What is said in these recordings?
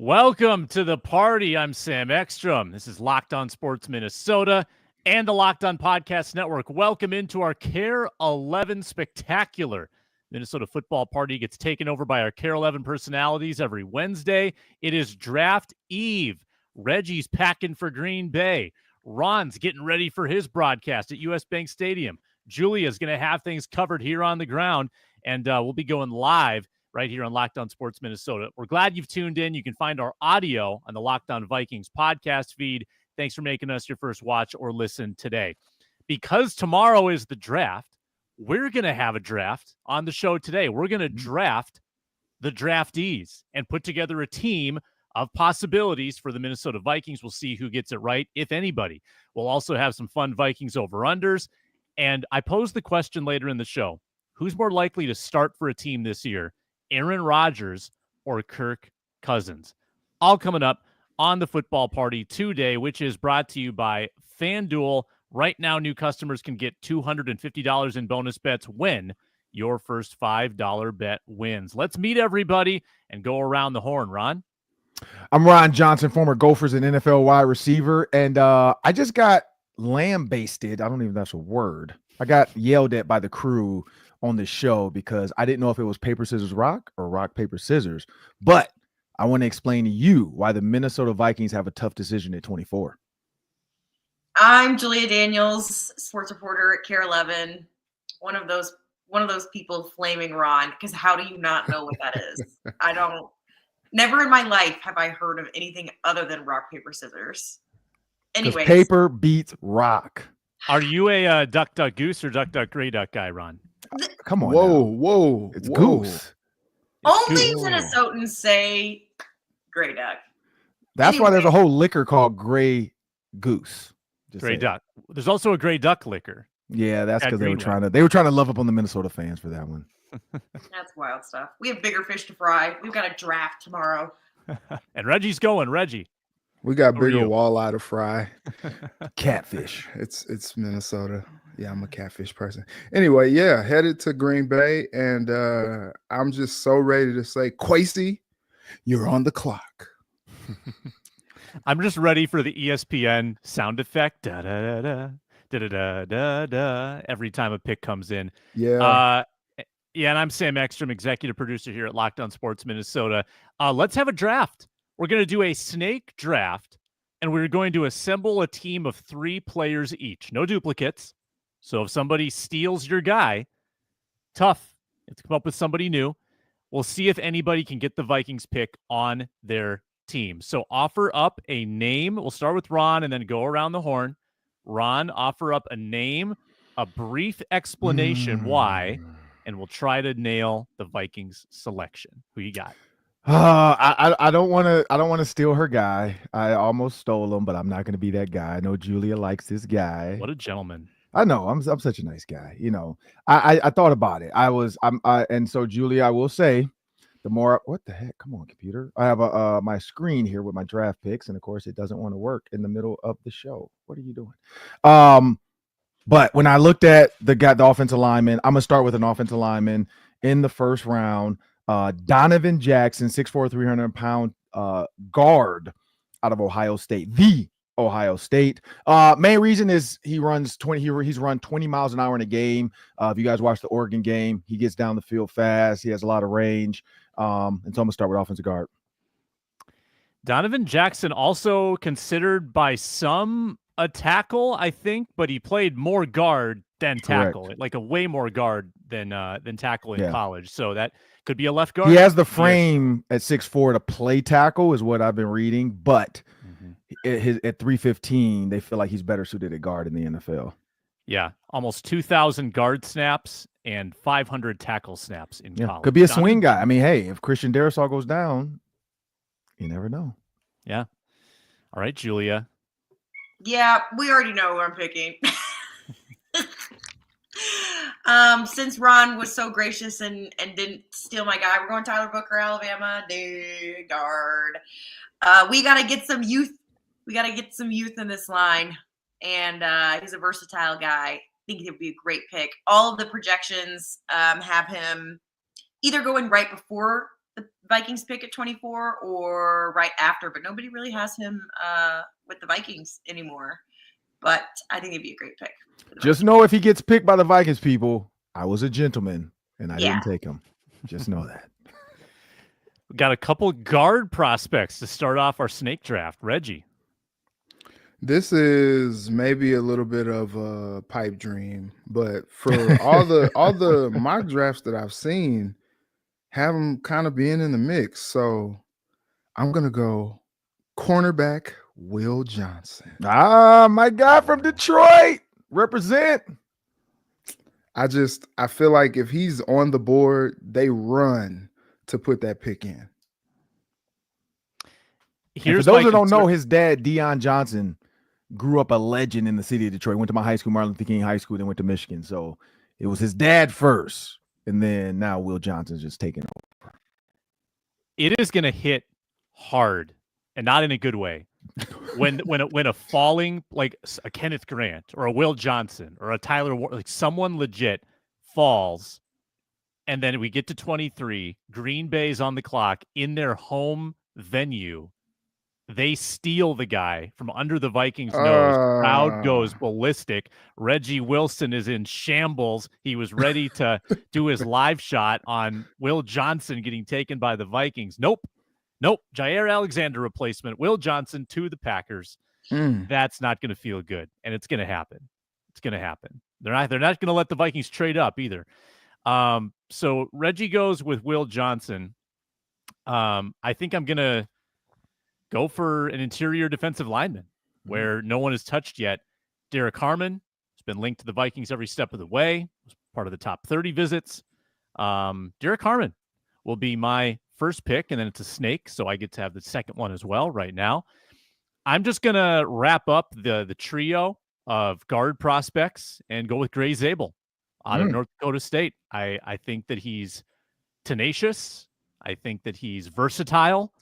Welcome to the party. I'm Sam Ekstrom. This is Locked On Sports Minnesota and the Locked On Podcast Network. Welcome into our Care 11 Spectacular. Minnesota football party gets taken over by our Care 11 personalities every Wednesday. It is draft eve. Reggie's packing for Green Bay. Ron's getting ready for his broadcast at US Bank Stadium. Julia's going to have things covered here on the ground, and we'll be going live right here on Locked On Sports Minnesota. We're glad you've tuned in. You can find our audio on the Locked On Vikings podcast feed. Thanks for making us your first watch or listen today. Because tomorrow is the draft, we're going to have a draft on the show today. We're going to draft the draftees and put together a team of possibilities for the Minnesota Vikings. We'll see who gets it right, if anybody. We'll also have some fun Vikings over-unders. And I posed the question later in the show, who's more likely to start for a team this year, Aaron Rodgers or Kirk Cousins? All coming up on the football party today, which is brought to you by FanDuel. Right now, new customers can get $250 in bonus bets when your first $5 bet wins. Let's meet everybody and go around the horn. Ron? I'm Ron Johnson, former Gophers and NFL wide receiver, and I just got lambasted. I don't even know if that's a word. I got yelled at by the crew on the show because I didn't know if it was paper, scissors, rock or rock, paper, scissors. But I want to explain to you why the Minnesota Vikings have a tough decision at 24. I'm Julia Daniels, sports reporter at Care 11. One of those people flaming Ron, because how do you not know what that is? Never in my life have I heard of anything other than rock, paper, scissors. Anyways. Paper beats rock. Are you a duck, duck, goose or duck, duck, gray duck guy, Ron? Come on. Whoa. It's goose. Only Minnesotans say gray duck. That's why there's a whole liquor called Gray Goose. Gray duck. There's also a gray duck liquor. Yeah, that's because they were trying to love up on the Minnesota fans for that one. That's wild stuff. We have bigger fish to fry. We've got a draft tomorrow. And Reggie's going. Reggie. We got bigger walleye to fry. Catfish. It's Minnesota. Yeah, I'm a catfish person. Anyway, yeah, headed to Green Bay, and I'm just so ready to say, Kwesi, you're on the clock. I'm just ready for the ESPN sound effect. Da da da da da da da da. Every time a pick comes in. Yeah. And I'm Sam Ekstrom, executive producer here at Locked On Sports Minnesota. Let's have a draft. We're going to do a snake draft, and we're going to assemble a team of 3 players each. No duplicates. So if somebody steals your guy, tough. Let's come up with somebody new. We'll see if anybody can get the Vikings pick on their team. So offer up a name. We'll start with Ron and then go around the horn. Ron, offer up a name, a brief explanation why, and we'll try to nail the Vikings selection. Who you got? I don't want to steal her guy. I almost stole him, but I'm not going to be that guy. I know Julia likes this guy. What a gentleman. I know. I'm such a nice guy. You know, I thought about it. And so Julia, I will say, the more, what the heck? Come on, computer. I have my screen here with my draft picks, and of course, it doesn't want to work in the middle of the show. What are you doing? But when I looked at the offensive lineman, I'm gonna start with an offensive lineman in the first round. Donovan Jackson, 6'4", 300-pound guard out of Ohio State. The Ohio State. Main reason is he's run 20 miles an hour in a game. If you guys watch the Oregon game, he gets down the field fast. He has a lot of range. And so I'm gonna start with offensive guard. Donovan Jackson, also considered by some a tackle, I think, but he played more guard than tackle. Correct. Like a way more guard than tackle in college. So that could be a left guard. He has the frame at 6'4" to play tackle, is what I've been reading, but at 315, they feel like he's better suited at guard in the NFL. Yeah, almost 2,000 guard snaps and 500 tackle snaps in college. Could be a swing guy. I mean, hey, if Christian Darrisaw goes down, you never know. Yeah. All right, Julia. Yeah, we already know who I'm picking. Since Ron was so gracious and didn't steal my guy, we're going Tyler Booker, Alabama, guard. We got to get some youth. We got to get some youth in this line, and he's a versatile guy. I think he'd be a great pick. All of the projections have him either going right before the Vikings pick at 24 or right after, but nobody really has him with the Vikings anymore. But I think it'd be a great pick. Just know if he gets picked by the Vikings people, I was a gentleman and I Yeah. didn't take him. Just know that. We got a couple guard prospects to start off our snake draft. Reggie. This is maybe a little bit of a pipe dream, but for all the mock drafts that I've seen, have them kind of being in the mix. So I'm gonna go cornerback Will Johnson. Ah, my guy from Detroit. Represent. I feel like if he's on the board, they run to put that pick in. For those that don't know, his dad, Deion Johnson, grew up a legend in the city of Detroit. Went to my high school, Martin Luther King High School, then went to Michigan. So it was his dad first, and then now Will Johnson's just taking over. It is going to hit hard, and not in a good way. when a falling, like a Kenneth Grant or a Will Johnson or a Tyler Ward, like someone legit falls, and then we get to 23, Green Bay's on the clock in their home venue. They steal the guy from under the Vikings' nose. Crowd goes ballistic. Reggie Wilson is in shambles. He was ready to do his live shot on Will Johnson getting taken by the Vikings. Nope. Jair Alexander replacement. Will Johnson to the Packers. That's not going to feel good, and it's going to happen. It's going to happen. They're not going to let the Vikings trade up either. So Reggie goes with Will Johnson. I think I'm going to go for an interior defensive lineman where no one has touched yet. Derek Harmon has been linked to the Vikings every step of the way. Was part of the top 30 visits. Derek Harmon will be my first pick, and then it's a snake, so I get to have the second one as well right now. I'm just going to wrap up the trio of guard prospects and go with Gray Zabel out of North Dakota State. I think that he's tenacious. I think that he's versatile.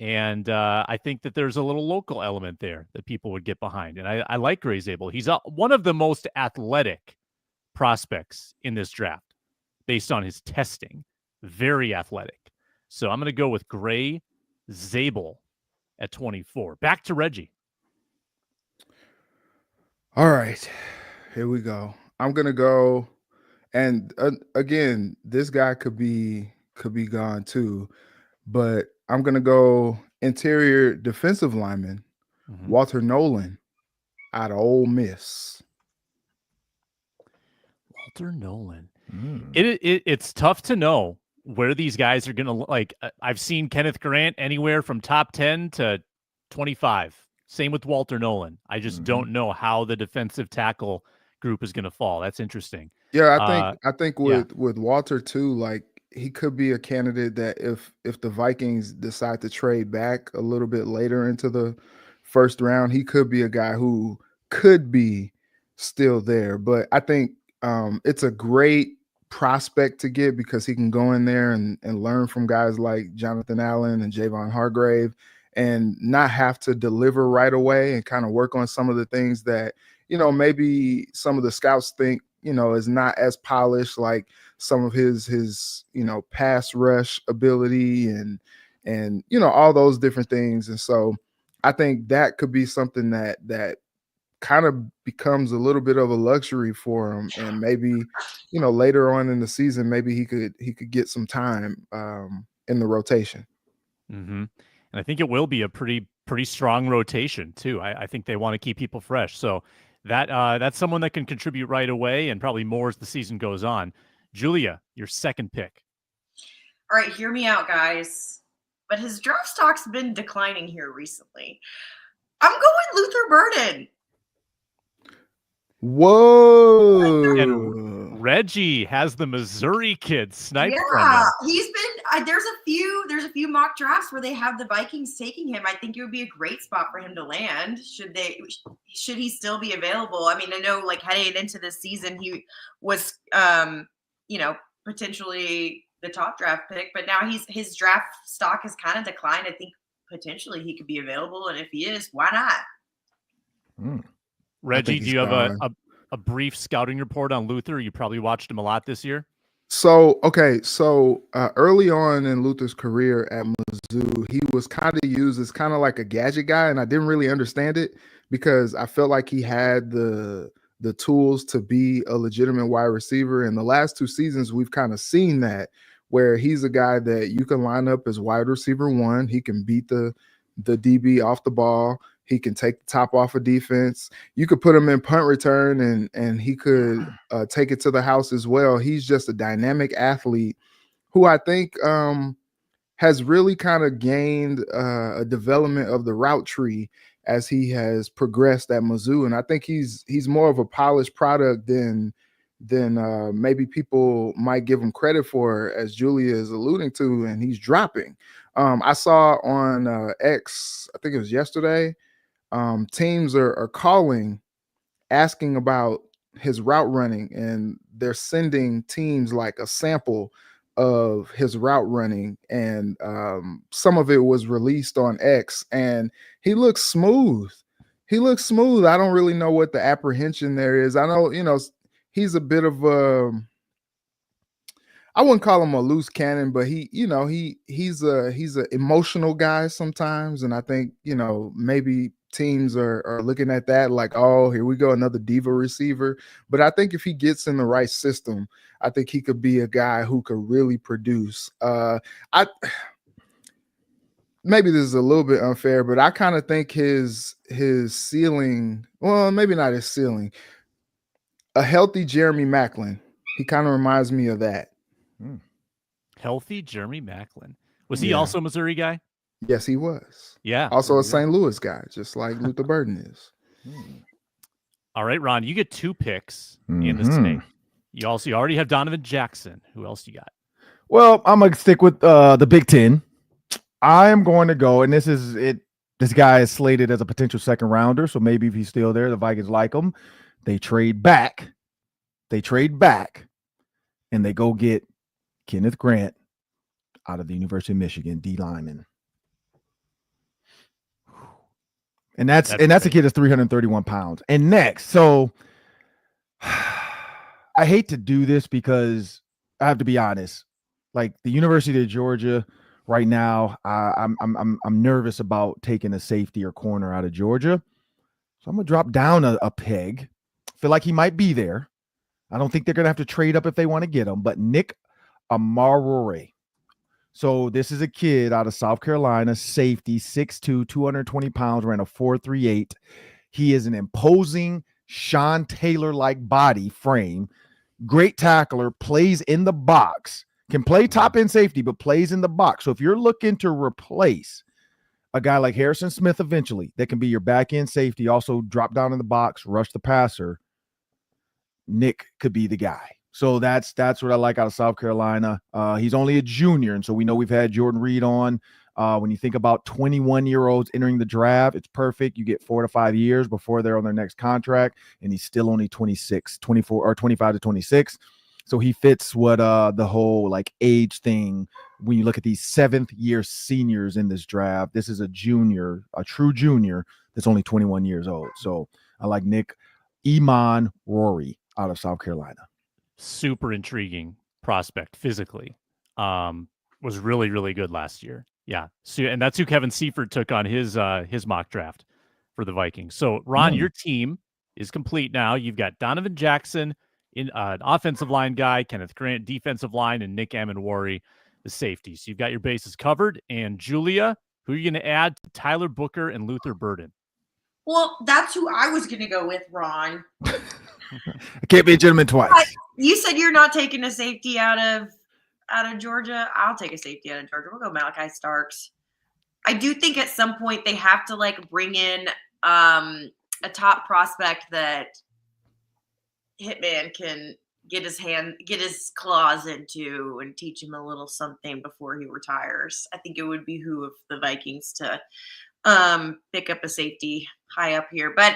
And I think that there's a little local element there that people would get behind. And I like Gray Zabel. He's one of the most athletic prospects in this draft based on his testing. Very athletic. So I'm going to go with Gray Zabel at 24. Back to Reggie. All right, here we go. I'm going to go. And again, this guy could be gone too. But I'm going to go interior defensive lineman, Walter Nolan out of Ole Miss. Walter Nolan. It's tough to know where these guys are going to like. I've seen Kenneth Grant anywhere from top 10 to 25. Same with Walter Nolan. I just don't know how the defensive tackle group is going to fall. That's interesting. Yeah, I think with Walter too, like, he could be a candidate that if the Vikings decide to trade back a little bit later into the first round, he could be a guy who could be still there. But I think it's a great prospect to get because he can go in there and learn from guys like Jonathan Allen and Javon Hargrave and not have to deliver right away and kind of work on some of the things that, maybe some of the scouts think, is not as polished, like some of his pass rush ability and all those different things. And so I think that could be something that kind of becomes a little bit of a luxury for him. And maybe, later on in the season, maybe he could get some time in the rotation. And I think it will be a pretty strong rotation too. I think they want to keep people fresh. So that's someone that can contribute right away and probably more as the season goes on. Julia, your second pick. All right, hear me out, guys. But his draft stock's been declining here recently. I'm going Luther Burden. Whoa! And Reggie has the Missouri kid sniped from him. Yeah, he's been. There's a few mock drafts where they have the Vikings taking him. I think it would be a great spot for him to land. Should he still be available? I mean, I know like heading into this season, he was, potentially the top draft pick, but now his draft stock has kind of declined. I think potentially he could be available, and if he is, why not? Reggie, do you have a brief scouting report on Luther? You probably watched him a lot this year. So early on in Luther's career at Mizzou, he was kind of used as kind of like a gadget guy, and I didn't really understand it because I felt like he had the tools to be a legitimate wide receiver. In the last 2 seasons, we've kind of seen that, where he's a guy that you can line up as wide receiver 1. He can beat the DB off the ball. He can take the top off of defense. You could put him in punt return, and he could take it to the house as well. He's just a dynamic athlete who I think has really kind of gained a development of the route tree as he has progressed at Mizzou. And I think he's more of a polished product than maybe people might give him credit for, as Julia is alluding to, and he's dropping. I saw on X, I think it was yesterday, teams are calling, asking about his route running, and they're sending teams like a sample of his route running, and some of it was released on X, and he looks smooth. I don't really know what the apprehension there is. I know, he's a bit of I wouldn't call him a loose cannon, but he's an emotional guy sometimes, and I think maybe teams are looking at that like, oh, here we go, another diva receiver. But I think if he gets in the right system, I think he could be a guy who could really produce. Maybe this is a little bit unfair, but I kind of think his ceiling, well, maybe not his ceiling, a healthy Jeremy Maclin, he kind of reminds me of that. Healthy Jeremy Maclin. Was he also a Missouri guy? Yes, he was. Yeah. Also a St. Louis guy, just like Luther Burden is. All right, Ron, you get 2 picks in the snake. You already have Donovan Jackson. Who else you got? Well, I'm going to stick with the Big Ten. I am going to go, and this is it. This guy is slated as a potential second rounder, so maybe if he's still there, the Vikings like him. They trade back, and they go get Kenneth Grant out of the University of Michigan, D lineman. And that's a kid that's 331 pounds. And next, so I hate to do this because I have to be honest. Like the University of Georgia right now, I'm nervous about taking a safety or corner out of Georgia. So I'm gonna drop down a peg. Feel like he might be there. I don't think they're gonna have to trade up if they want to get him. But Nick Amarore. So this is a kid out of South Carolina, safety, 6'2", 220 pounds, ran a 4.38. He is an imposing Sean Taylor-like body frame, great tackler, plays in the box, can play top end safety, but plays in the box. So if you're looking to replace a guy like Harrison Smith eventually, that can be your back end safety, also drop down in the box, rush the passer, Nick could be the guy. So that's what I like out of South Carolina. He's only a junior, and so we know we've had Jordan Reed on. When you think about 21-year-olds entering the draft, it's perfect. You get 4 to 5 years before they're on their next contract, and he's still only 26, 24, or 25 to 26. So he fits what the whole like age thing. When you look at these 7th-year seniors in this draft, this is a junior, a true junior that's only 21 years old. So I like Nick Rory out of South Carolina. Super intriguing prospect physically. Was really, really good last year. Yeah. So, and that's who Kevin Seifert took on his mock draft for the Vikings. So Ron, your team is complete now. You've got Donovan Jackson, in an offensive line guy, Kenneth Grant, defensive line, and Nick Amanwari, the safety. So you've got your bases covered. And Julia, who are you going to add to Tyler Booker and Luther Burden? Well, that's who I was going to go with, Ron. I can't be a gentleman twice. You said you're not taking a safety out of Georgia. I'll take a safety out of Georgia. We'll go Malachi Starks. I do think at some point they have to like bring in a top prospect that Hitman can get his claws into and teach him a little something before he retires. I think it would behoove the Vikings to pick up a safety high up here. But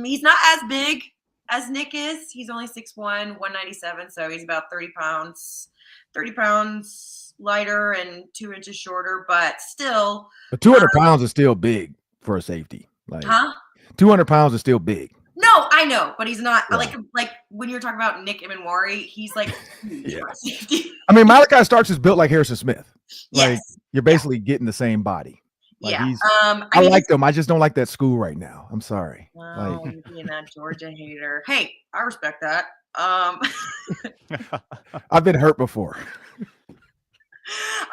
he's not as big as Nick is. He's only 6'1", 197, so he's about 30 pounds lighter and 2 inches shorter, but still. But 200 pounds is still big for a safety. Like, 200 pounds is still big. No, I know, but he's not like when you're talking about Nick Emenwari, he's like huge for safety. I mean, Malachi Starks is built like Harrison Smith. Like Yes. you're basically getting the same body. Like Yeah. I like them. I just don't like that school right now. I'm sorry. Well, Like being that Georgia hater. Hey, I respect that. I've been hurt before.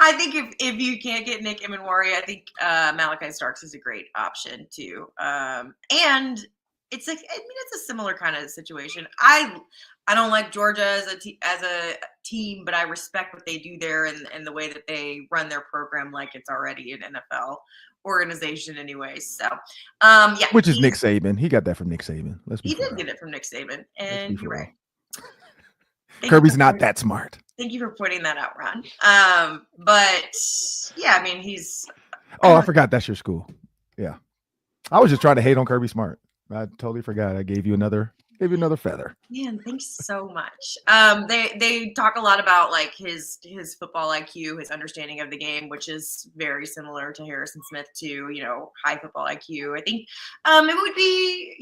I think if you can't get Nick Emenwari, I think Malachi Starks is a great option too. And it's like, I mean, it's a similar kind of situation. I don't like Georgia as a team, but I respect what they do there and the way that they run their program like it's already an NFL organization anyway. So yeah. Which is Nick Saban. He got that from Nick Saban. He did get it from Nick Saban. And you're right. Kirby's not that smart. Thank you for pointing that out, Ron. But yeah, I mean, he's. Oh, I forgot that's your school. Yeah, I was just trying to hate on Kirby Smart. I totally forgot. I gave you another feather. Man, thanks so much. They talk a lot about like his football IQ, his understanding of the game, which is very similar to Harrison Smith too. High football IQ. I think it would be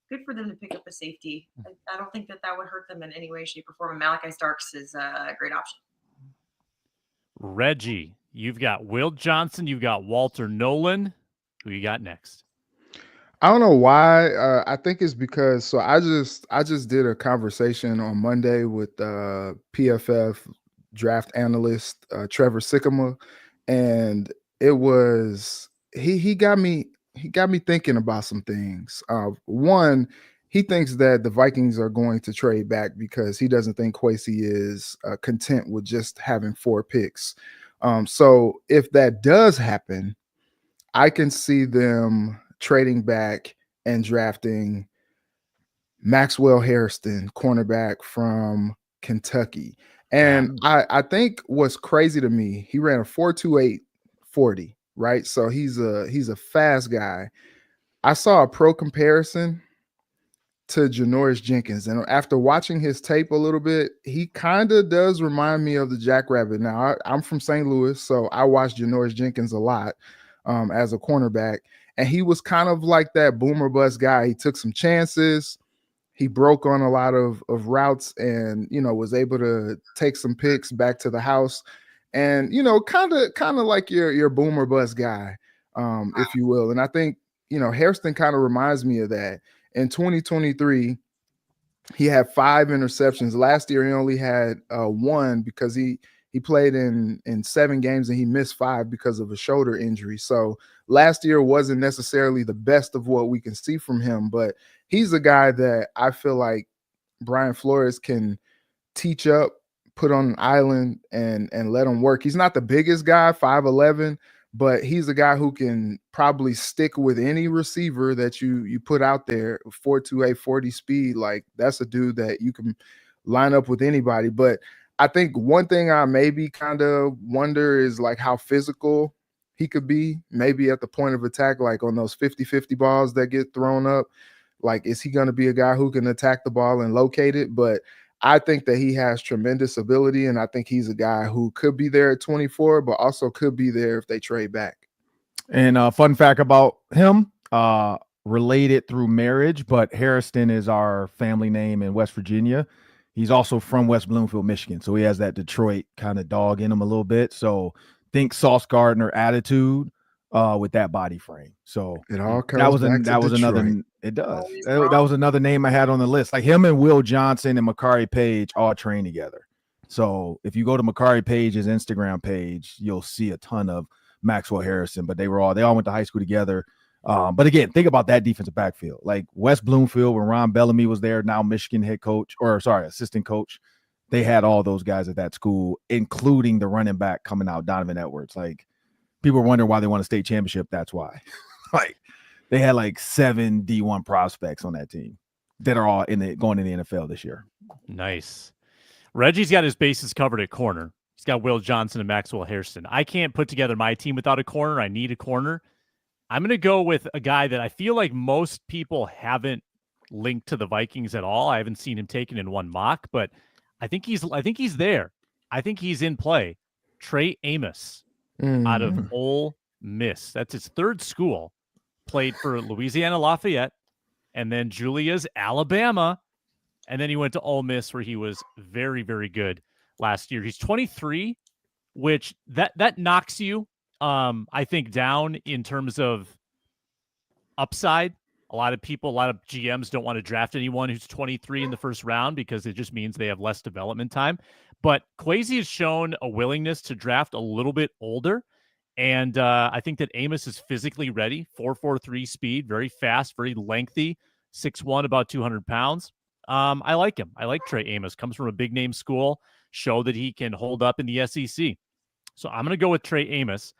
good for them to pick up a safety. I don't think that would hurt them in any way, shape, or form. And Malachi Starks is a great option. Reggie, you've got Will Johnson, you've got Walter Nolan. Who you got next? I don't know why. I think it's because I just did a conversation on Monday with PFF draft analyst Trevor Sycamore, and it was he got me thinking about some things. One, he thinks that the Vikings are going to trade back because he doesn't think Kwesi is content with just having 4 picks. So if that does happen, I can see them trading back and drafting Maxwell Hairston, cornerback from Kentucky. And I think what's crazy to me, he ran a 4.28 40, right? So he's a fast guy. I saw a pro comparison to Janoris Jenkins, and after watching his tape a little bit, he kind of does remind me of the Jackrabbit. Now, I'm from St. Louis, so I watched Janoris Jenkins a lot as a cornerback, and he was kind of like that boomer bust guy. He took some chances. He broke on a lot of routes and, was able to take some picks back to the house and, kind of like your boomer bust guy, if you will. And I think, Hairston kind of reminds me of that. In 2023, he had 5 interceptions. Last year, he only had 1 because he played in 7 games and he missed 5 because of a shoulder injury. So last year wasn't necessarily the best of what we can see from him, but he's a guy that I feel like Brian Flores can teach up, put on an island, and let him work. He's not the biggest guy, 5'11", but he's a guy who can probably stick with any receiver that you put out there. 4.28 40 speed, like that's a dude that you can line up with anybody. But I think one thing I maybe kind of wonder is like how physical he could be, maybe at the point of attack, like on those 50-50 balls that get thrown up. Like, is he going to be a guy who can attack the ball and locate it? But I think that he has tremendous ability, and I think he's a guy who could be there at 24, but also could be there if they trade back. And fun fact about him, related through marriage, but Hairston is our family name in West Virginia. He's also from West Bloomfield, Michigan, so he has that Detroit kind of dog in him a little bit. So think Sauce Gardner attitude with that body frame. So it all comes that was another. It does. That was another name I had on the list. Like him and Will Johnson and Makari Page all train together. So if you go to Makari Page's Instagram page, you'll see a ton of Maxwell Harrison. But they all went to high school together. But again, think about that defensive backfield. Like West Bloomfield, when Ron Bellamy was there, now Michigan assistant coach. They had all those guys at that school, including the running back coming out, Donovan Edwards. Like people were wondering why they won a state championship. That's why. Like they had like 7 D1 prospects on that team that are all going in the NFL this year. Nice. Reggie's got his bases covered at corner. He's got Will Johnson and Maxwell Hairston. I can't put together my team without a corner. I need a corner. I'm going to go with a guy that I feel like most people haven't linked to the Vikings at all. I haven't seen him taken in one mock, but I think he's there. I think he's in play. Trey Amos out of Ole Miss. That's his 3rd school. Played for Louisiana Lafayette and then Julia's Alabama. and then he went to Ole Miss where he was very, very good last year. He's 23, which that knocks you, I think, down in terms of upside. A lot of GMs don't want to draft anyone who's 23 in the first round because it just means they have less development time. But Kwesi has shown a willingness to draft a little bit older. And I think that Amos is physically ready. 4.43 speed, very fast, very lengthy, 6'1", about 200 pounds. I like him. I like Trey Amos. Comes from a big name school. Show that he can hold up in the SEC. So I'm going to go with Trey Amos.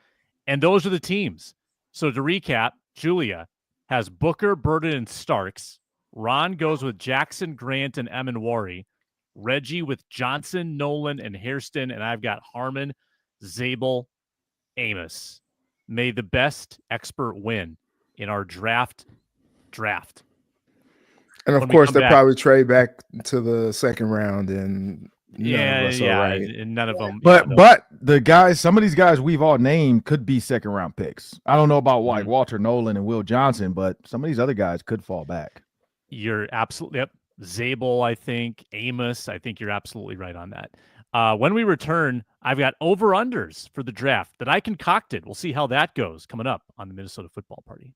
And those are the teams. So to recap, Julia has Booker, Burden, and Starks. Ron goes with Jackson, Grant, and Emanwari. Reggie with Johnson, Nolan, and Hairston. And I've got Harmon, Zabel, Amos. May the best expert win in our draft. And of course, they'll probably trade back to the second round, and and none of them. But the guys, some of these guys we've all named could be second round picks. I don't know about like Walter Nolan and Will Johnson, but some of these other guys could fall back. You're absolutely Zabel, I think. Amos, I think you're absolutely right on that. When we return, I've got over-unders for the draft that I concocted. We'll see how that goes coming up on the Minnesota Football Party.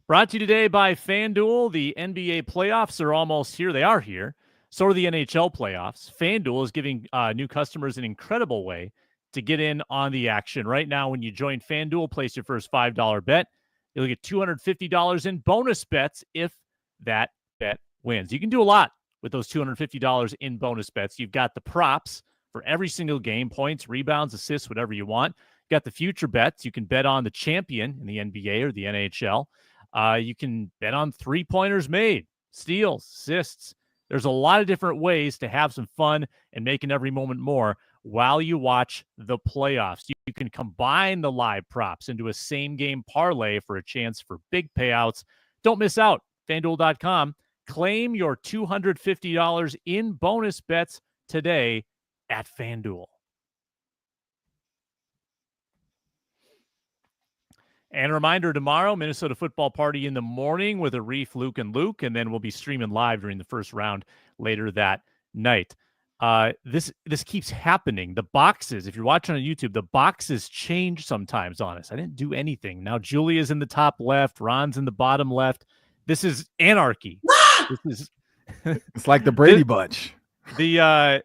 Brought to you today by FanDuel. The NBA playoffs are almost here. They are here. So are the NHL playoffs. FanDuel is giving new customers an incredible way to get in on the action. Right now, when you join FanDuel, place your first $5 bet. You'll get $250 in bonus bets if that bet wins. You can do a lot with those $250 in bonus bets. You've got the props for every single game, points, rebounds, assists, whatever you want. You've got the future bets. You can bet on the champion in the NBA or the NHL. You can bet on three-pointers made, steals, assists. There's a lot of different ways to have some fun and making every moment more while you watch the playoffs. You can combine the live props into a same-game parlay for a chance for big payouts. Don't miss out. FanDuel.com. Claim your $250 in bonus bets today at FanDuel. And a reminder, tomorrow, Minnesota Football Party in the morning with Arif, Luke, and Luke, and then we'll be streaming live during the first round later that night. This keeps happening. The boxes, if you're watching on YouTube, the boxes change sometimes on us. I didn't do anything. Now Julia's in the top left, Ron's in the bottom left. This is anarchy. It's like the Brady Bunch. Yeah,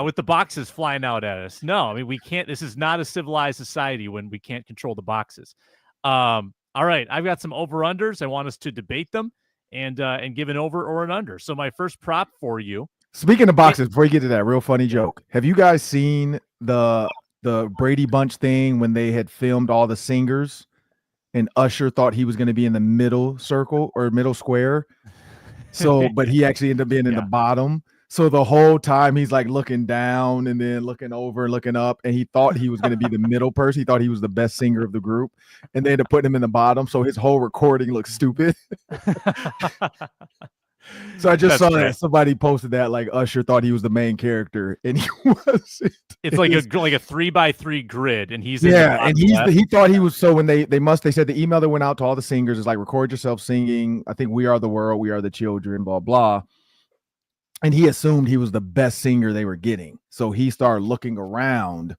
with the boxes flying out at us. No, I mean, we can't. This is not a civilized society when we can't control the boxes. All right, I've got some over-unders. I want us to debate them and give an over or an under. So my first prop for you. Speaking of boxes, before you get to that, real funny joke. Have you guys seen the Brady Bunch thing when they had filmed all the singers and Usher thought he was going to be in the middle circle or middle square? So, but he actually ended up being in the bottom. So the whole time he's like looking down and then looking over and looking up, and he thought he was going to be the middle person. He thought he was the best singer of the group, and they had to put him in the bottom. So his whole recording looks stupid. So I just saw that somebody posted that like Usher thought he was the main character, and he wasn't. It's like a 3x3 grid, and he's and he thought he was. So when they said the email that went out to all the singers is like, record yourself singing. I think "We Are the World," "We Are the Children," blah blah. And he assumed he was the best singer they were getting. So he started looking around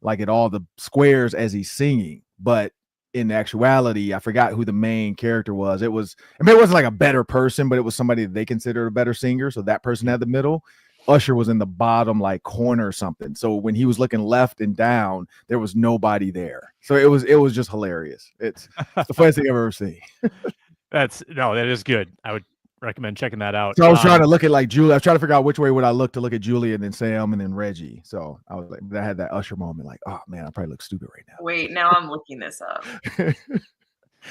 like at all the squares as he's singing. But in actuality, I forgot who the main character was. It wasn't like a better person, but it was somebody that they considered a better singer. So that person had the middle. Usher was in the bottom like corner or something. So when he was looking left and down, there was nobody there. So it was just hilarious. It's the funniest thing I've ever seen. That is good. I would recommend checking that out. So I was trying to look at like Julia. I was trying to figure out which way would I look to look at Julia and then Sam and then Reggie. So I was like, I had that Usher moment, like, oh man, I probably look stupid right now. Wait, now I'm looking this up.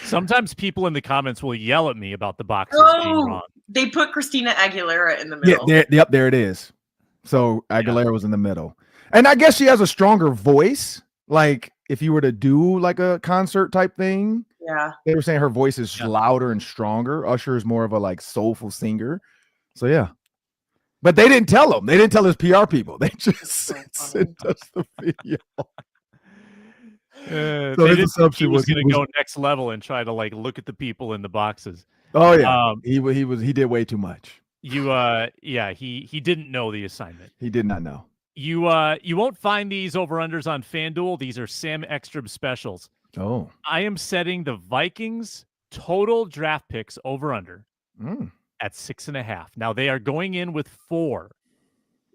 Sometimes people in the comments will yell at me about the boxes being wrong. They put Christina Aguilera in the middle. Yeah, there it is. So Aguilera was in the middle. And I guess she has a stronger voice. Like if you were to do like a concert type thing. Yeah. They were saying her voice is louder and stronger. Usher is more of a like soulful singer. So yeah. But they didn't tell him. They didn't tell his PR people. They just sent us the video. So they his didn't think he assumption was was going to go next level and try to like look at the people in the boxes. Oh yeah, he did way too much. He didn't know the assignment. He did not know. You won't find these over-unders on FanDuel. These are Sam Ekstrom specials. Oh. I am setting the Vikings total draft picks over-under at 6.5. Now, they are going in with 4.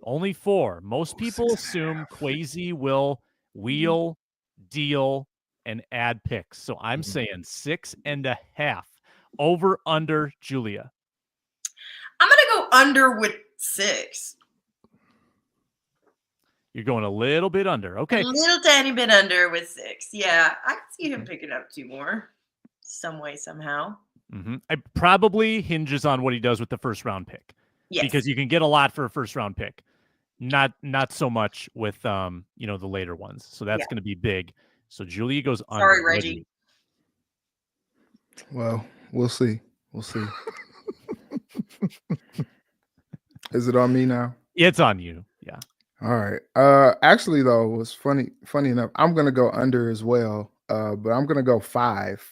Only 4. Most people assume Kwesi will wheel, deal, and add picks. So I'm saying 6.5. Over-under, Julia. I'm going to go under with 6. You're going a little bit under. Okay. A little tiny bit under with 6. Yeah, I can see him picking up 2 more some way, somehow. It probably hinges on what he does with the first round pick. Yes. Because you can get a lot for a first round pick. Not so much with the later ones. So that's going to be big. So Julia goes under. Sorry, Reggie. Well, we'll see. Is it on me now? It's on you. Yeah. All right. Actually, though, it was funny enough. I'm gonna go under as well. But I'm gonna go 5.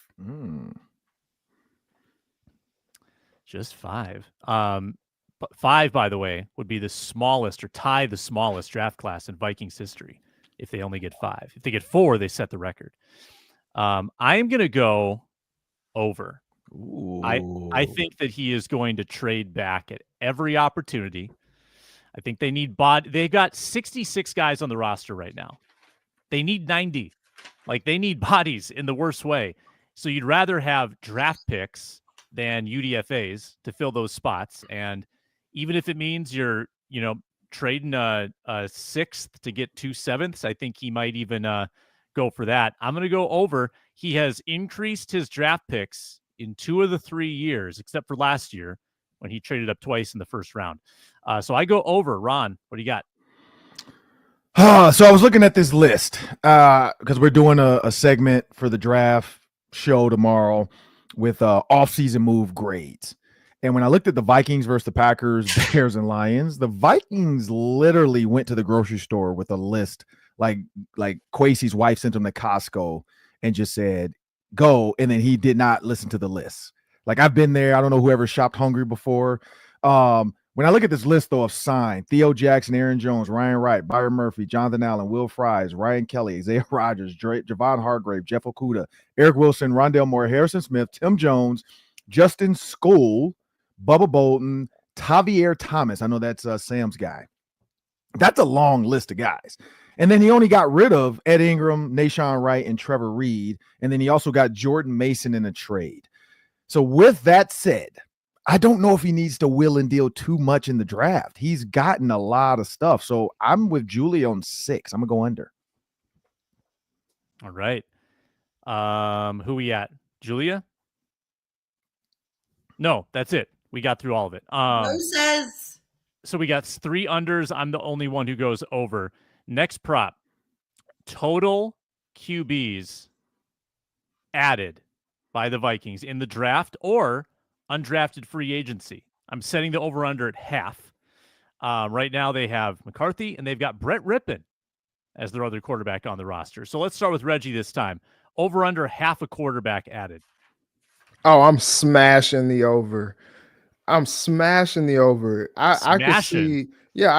Just 5. But 5, by the way, would be the smallest or tie the smallest draft class in Vikings history if they only get 5. If they get 4, they set the record. I am gonna go over. Ooh. I think that he is going to trade back at every opportunity. I think they need They've got 66 guys on the roster right now. They need 90. Like, they need bodies in the worst way. So you'd rather have draft picks than UDFAs to fill those spots. And even if it means you're, trading a 6th to get 2 7ths, I think he might even go for that. I'm going to go over. He has increased his draft picks in 2 of the 3 years, except for last year when he traded up twice in the first round. So I go over. Ron, what do you got? So I was looking at this list because we're doing a segment for the draft show tomorrow with off-season move grades. And when I looked at the Vikings versus the Packers, Bears, and Lions, the Vikings literally went to the grocery store with a list like Kwesi's wife sent him to Costco and just said, go. And then he did not listen to the list. Like, I've been there. I don't know whoever shopped hungry before. When I look at this list, though, of signed, Theo Jackson, Aaron Jones, Ryan Wright, Byron Murphy, Jonathan Allen, Will Fries, Ryan Kelly, Isaiah Rodgers, Javon Hargrave, Jeff Okudah, Eric Wilson, Rondale Moore, Harrison Smith, Tim Jones, Justin Skoll, Bubba Bolden, Tavier Thomas. I know that's Sam's guy. That's a long list of guys. And then he only got rid of Ed Ingram, Nashawn Wright, and Trevor Reed. And then he also got Jordan Mason in a trade. So with that said, I don't know if he needs to will and deal too much in the draft. He's gotten a lot of stuff. So I'm with Julie on 6. I'm going to go under. All right. Who we at? Julia? No, that's it. We got through all of it. Who says? So we got 3 unders. I'm the only one who goes over. Next prop. Total QBs added by the Vikings in the draft or undrafted free agency. I'm setting the over-under at 0.5. Right now they have McCarthy and they've got Brett Rippon as their other quarterback on the roster. So let's start with Reggie this time. Over-under 0.5 a quarterback added. Oh, I'm smashing the over. I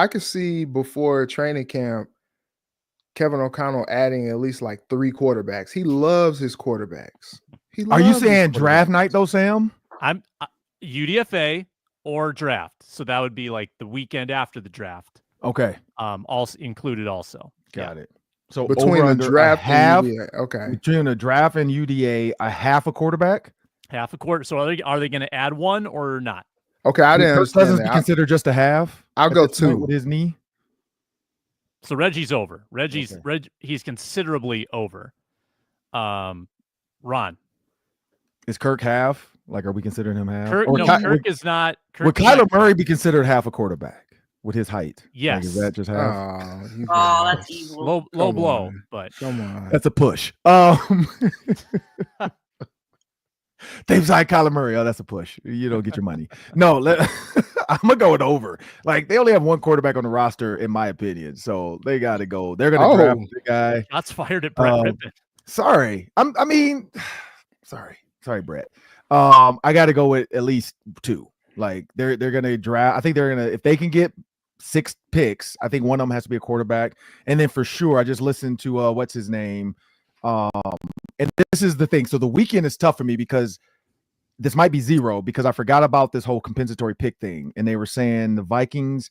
could see before training camp Kevin O'Connell adding at least like 3 quarterbacks. He loves his quarterbacks. Are you saying draft night though, Sam? I'm UDFA or draft. So that would be like the weekend after the draft. Okay. Also included also. Got it. So between the draft and UDA, okay. Between the draft and UDA, 0.5 a quarterback? 0.5 a quarter. So are they going to add 1 or not? Okay, I didn't understand Cousins be considered just a half? I'll go 2 with his knee. So Reggie's over. He's considerably over. Ron. Is Kirk half? Like, are we considering him half? Kirk is not. Would Kyler Murray be considered half a quarterback with his height? Yes. Like, is that just half? Oh, that's evil. Low blow, but come on. That's a push. Dave's like Kyler Murray. Oh, that's a push. You don't get your money. No, I'm gonna go with over. Like, they only have 1 quarterback on the roster, in my opinion. So they got to go. They're gonna draft the guy. Shots fired at Brett Rippon. Sorry. Sorry, Brett. I got to go with at least 2. Like they're gonna draft. I think they're gonna, if they can get 6 picks, I think one of them has to be a quarterback. And then for sure, I just listened to what's his name. And this is the thing. So the weekend is tough for me because this might be 0 because I forgot about this whole compensatory pick thing. And they were saying the Vikings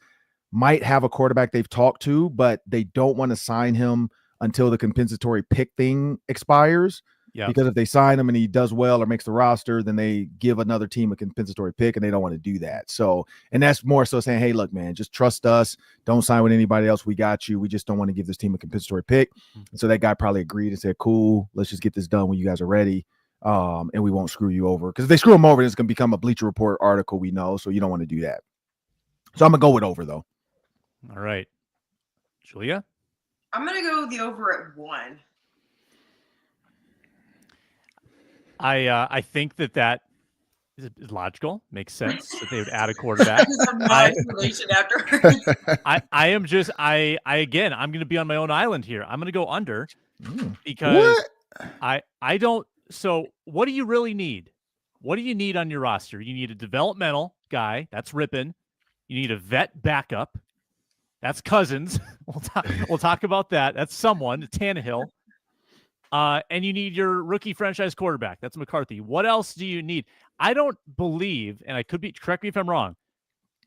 might have a quarterback they've talked to, but they don't want to sign him until the compensatory pick thing expires. Yeah. Because if they sign him and he does well or makes the roster, then they give another team a compensatory pick, and they don't want to do that. So, and that's more so saying, hey, look, man, just trust us. Don't sign with anybody else. We got you. We just don't want to give this team a compensatory pick. And so that guy probably agreed and said, cool, let's just get this done when you guys are ready. And we won't screw you over. Because if they screw him over, it's going to become a Bleacher Report article, we know. So you don't want to do that. So I'm going to go with over, though. All right. Julia? I'm going to go the over at 1. I think that is logical, makes sense that they would add a quarterback. Again, I'm going to be on my own island here. I'm going to go under because I don't. So what do you really need? What do you need on your roster? You need a developmental guy. That's Rippin. You need a vet backup. That's Cousins. We'll talk about that. That's someone, Tannehill. And you need your rookie franchise quarterback. That's McCarthy. What else do you need? I don't believe, and I could be, correct me if I'm wrong,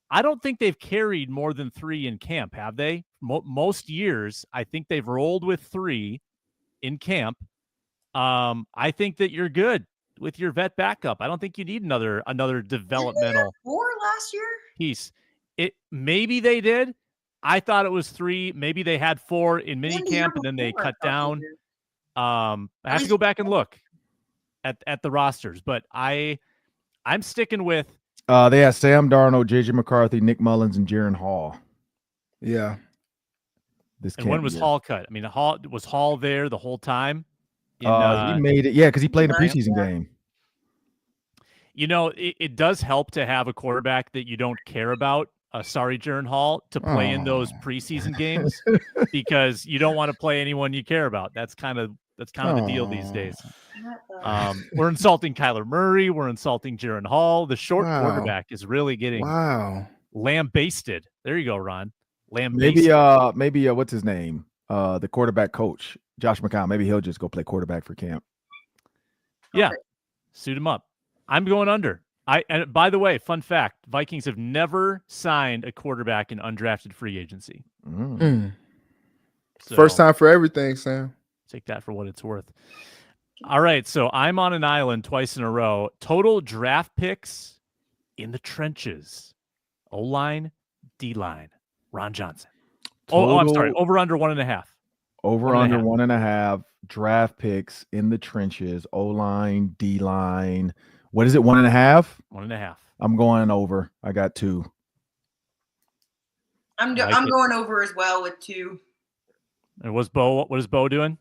I don't think they've carried more than 3 in camp, have they? Most years, I think they've rolled with 3 in camp. I think that you're good with your vet backup. I don't think you need another developmental 4 last year piece. Maybe they did. I thought it was 3. Maybe they had 4 in minicamp, and then they cut down. I have to go back and look at the rosters, but I'm sticking with. They had Sam Darnold, JJ McCarthy, Nick Mullins, and Jaron Hall. Yeah. And when was Hall cut? I mean, was Hall there the whole time? He made it. Yeah, because he played in a preseason game. You know, it does help to have a quarterback that you don't care about. Sorry, Jaron Hall, to play in those preseason games because you don't want to play anyone you care about. That's kind of the deal these days. We're insulting Kyler Murray. We're insulting Jaron Hall. The short quarterback is really getting lambasted. There you go, Ron. Lambasted. Maybe what's his name? The quarterback coach, Josh McCown. Maybe he'll just go play quarterback for camp. Yeah, suit him up. I'm going under. And by the way, fun fact: Vikings have never signed a quarterback in undrafted free agency. So, first time for everything, Sam. Take that for what it's worth. All right, so I'm on an island twice in a row. Total draft picks in the trenches: O-line, D-line. Ron Johnson. I'm sorry. Over under 1.5. Over under 1.5 draft picks in the trenches: O-line, D-line. What is it? 1.5? 1.5. I'm going over. I got 2. I'm going over as well with 2. And what is Bo doing?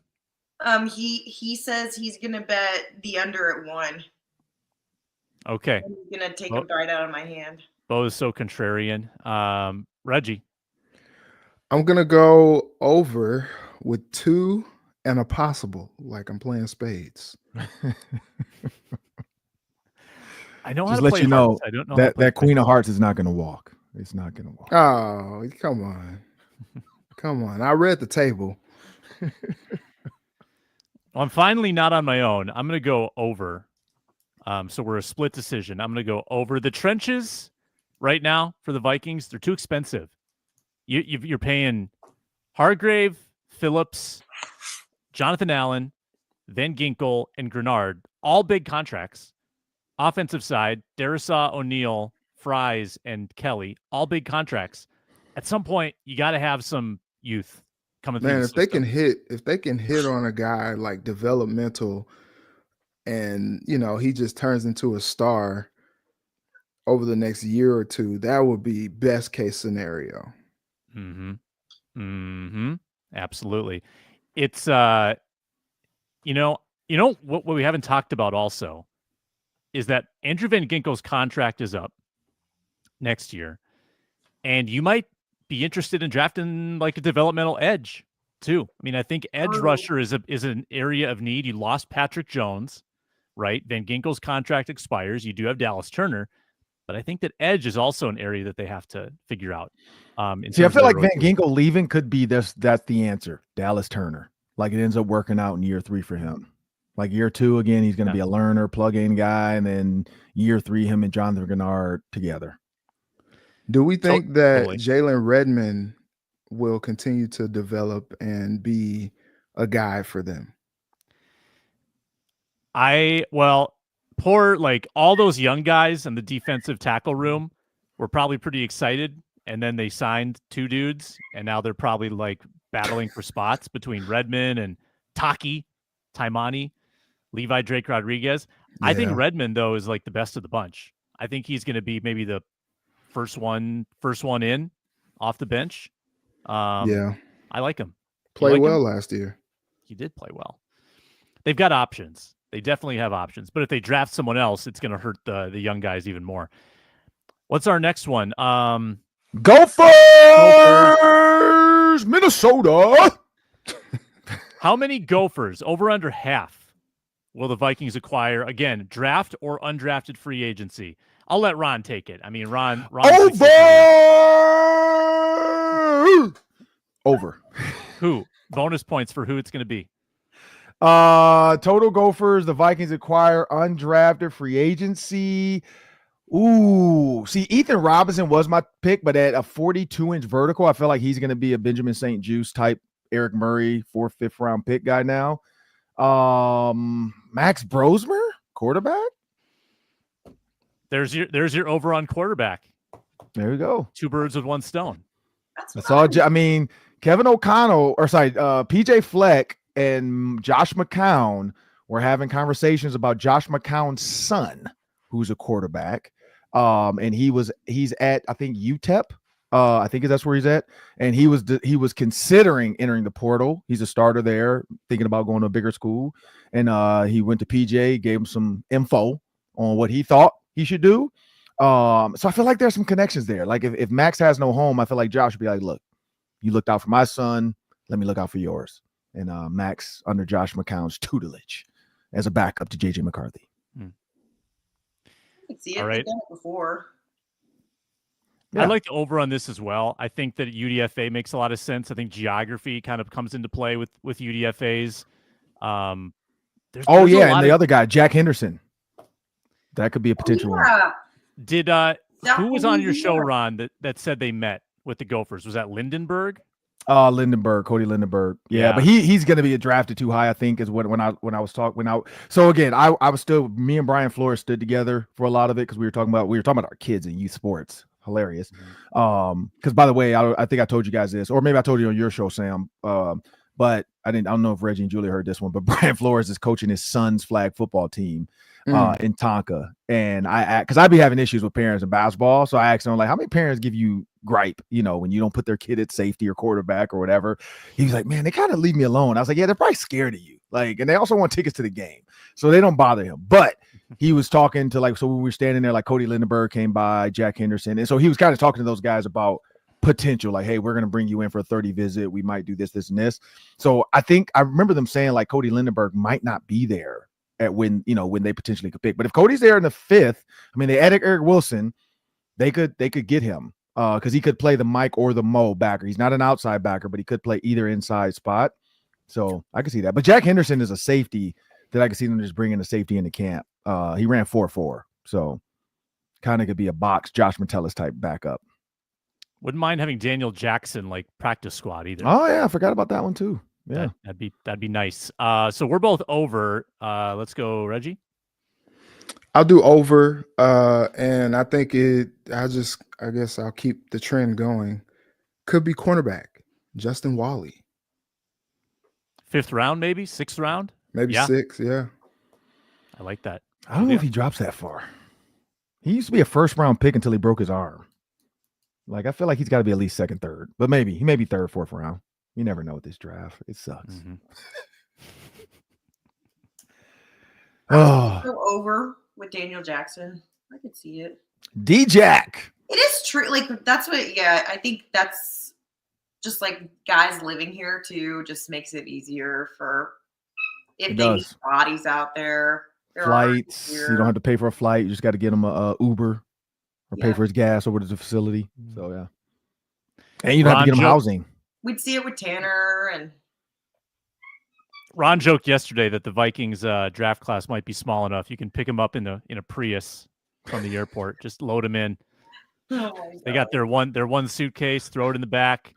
He says he's gonna bet the under at 1. Okay. He's gonna take a bite out of my hand. Bo is so contrarian. Reggie. I'm gonna go over with 2 and a possible, like I'm playing spades. I know just how to let play you know hearts. I don't know that Queen of Hearts is not going to walk. It's not going to walk. Oh, come on. Come on. I read the table. Well, I'm finally not on my own. I'm going to go over. So we're a split decision. I'm going to go over. The trenches right now for the Vikings, they're too expensive. You're paying Hargrave, Phillips, Jonathan Allen, Van Ginkel, and Grenard, all big contracts. Offensive side, Darrisaw, O'Neal, Fries, and Kelly, all big contracts. At some point, you got to have some youth coming through. Man, if they can hit on a guy like developmental, and he just turns into a star over the next year or 2, that would be best case scenario. Absolutely. It's what we haven't talked about also is that Andrew Van Ginkel's contract is up next year, and you might be interested in drafting like a developmental edge too. I mean, I think edge rusher is an area of need. You lost Patrick Jones, right? Van Ginkel's contract expires. You do have Dallas Turner, but I think that edge is also an area that they have to figure out. I feel like Van Ginkel leaving could be this. That's the answer. Dallas Turner. Like it ends up working out in year 3 for him. Like year 2, again, he's going to be a learner, plug-in guy, and then year 3, him and Jonathan Gennard together. Do we think that Jalen Redmond will continue to develop and be a guy for them? Like all those young guys in the defensive tackle room were probably pretty excited, and then they signed 2 dudes, and now they're probably like battling for spots between Redmond and Taimani, Levi Drake Rodriguez. Yeah. I think Redmond, though, is like the best of the bunch. I think he's going to be maybe the first one in off the bench. I like him. Played well last year. He did play well. They've got options. They definitely have options. But if they draft someone else, it's going to hurt the young guys even more. What's our next one? Gophers, Minnesota. How many Gophers, over under half, will the Vikings acquire? Again, draft or undrafted free agency? I'll let Ron take it. I mean, Ron over. Who? Bonus points for who it's going to be. Total Gophers, the Vikings acquire undrafted free agency. Ooh, see, Ethan Robinson was my pick, but at a 42-inch vertical, I feel like he's going to be a Benjamin St. Juste type Eric Murray 4th, 5th round pick guy now. Max Brosmer, quarterback. There's your over on quarterback. There we go. 2 birds with 1 stone. That's all. I mean, Kevin O'Connell, PJ Fleck and Josh McCown were having conversations about Josh McCown's son, who's a quarterback. And he's at, I think, UTEP. I think that's where he's at. And he was considering entering the portal. He's a starter there, thinking about going to a bigger school. And he went to PJ, gave him some info on what he thought he should do. So I feel like there's some connections there. Like if Max has no home, I feel like Josh would be like, look, you looked out for my son. Let me look out for yours. And Max under Josh McCown's tutelage as a backup to JJ McCarthy. I can see it. All right. Done it before. Yeah. I'd like to over on this as well. I think that UDFA makes a lot of sense. I think geography kind of comes into play with UDFAs. And the other guy, Jack Henderson. That could be a potential one. Did who was on your show, Ron, that said they met with the Gophers? Was that Lindenberg? Cody Lindenberg. Yeah, but he's going to be drafted too high, I think, is when I was talking. So again, I was still, me and Brian Flores stood together for a lot of it because we were talking about our kids in youth sports. Hilarious. Because by the way, I think I told you guys this, or maybe I told you on your show, Sam. But I don't know if Reggie and Julia heard this one, but Brian Flores is coaching his son's flag football team in Tonka. And because I'd be having issues with parents in basketball. So I asked him, like, how many parents give you gripe, when you don't put their kid at safety or quarterback or whatever? He was like, man, they kind of leave me alone. I was like, yeah, they're probably scared of you. Like, and they also want tickets to the game. So they don't bother him. But he was talking to, so we were standing there, like Cody Lindenberg came by, Jack Henderson. And so he was kind of talking to those guys about potential, like, hey, we're going to bring you in for a 30 visit. We might do this, this, and this. So I think I remember them saying, like, Cody Lindenberg might not be there at when they potentially could pick. But if Cody's there in the 5th, I mean, they added Eric Wilson, they could get him because he could play the Mike or the Mo backer. He's not an outside backer, but he could play either inside spot. So I can see that. But Jack Henderson is a safety that I can see them just bringing a safety into camp. He ran 4.4, so kind of could be a box Josh Metellus type backup. Wouldn't mind having Daniel Jackson like practice squad either. Oh yeah, I forgot about that one too. Yeah, that'd be nice. So we're both over. Let's go, Reggie. I'll do over. And I think I guess I'll keep the trend going. Could be cornerback Justin Wally. 5th round, maybe 6th round. Maybe 6. Yeah, I like that. I don't know if he drops that far. He used to be a 1st round pick until he broke his arm. Like, I feel like he's got to be at least 2nd, 3rd, but he may be 3rd, 4th round. You never know with this draft. It sucks. Mm-hmm. Go over with Daniel Jackson. I could see it. D-Jack. It is true. Like, that's what, I think that's just like guys living here too just makes it easier for if It they need does. bodies out there. They're Flights. already You don't here. have to pay for a flight. You just got to get him a Uber or pay Yeah. for his gas over to the facility. So yeah, and you don't have to get him housing. We'd see it with Tanner and Ron joked yesterday that the Vikings draft class might be small enough. You can pick him up in a Prius from the airport. Just load him in. oh my They God. got their one suitcase, throw it in the back.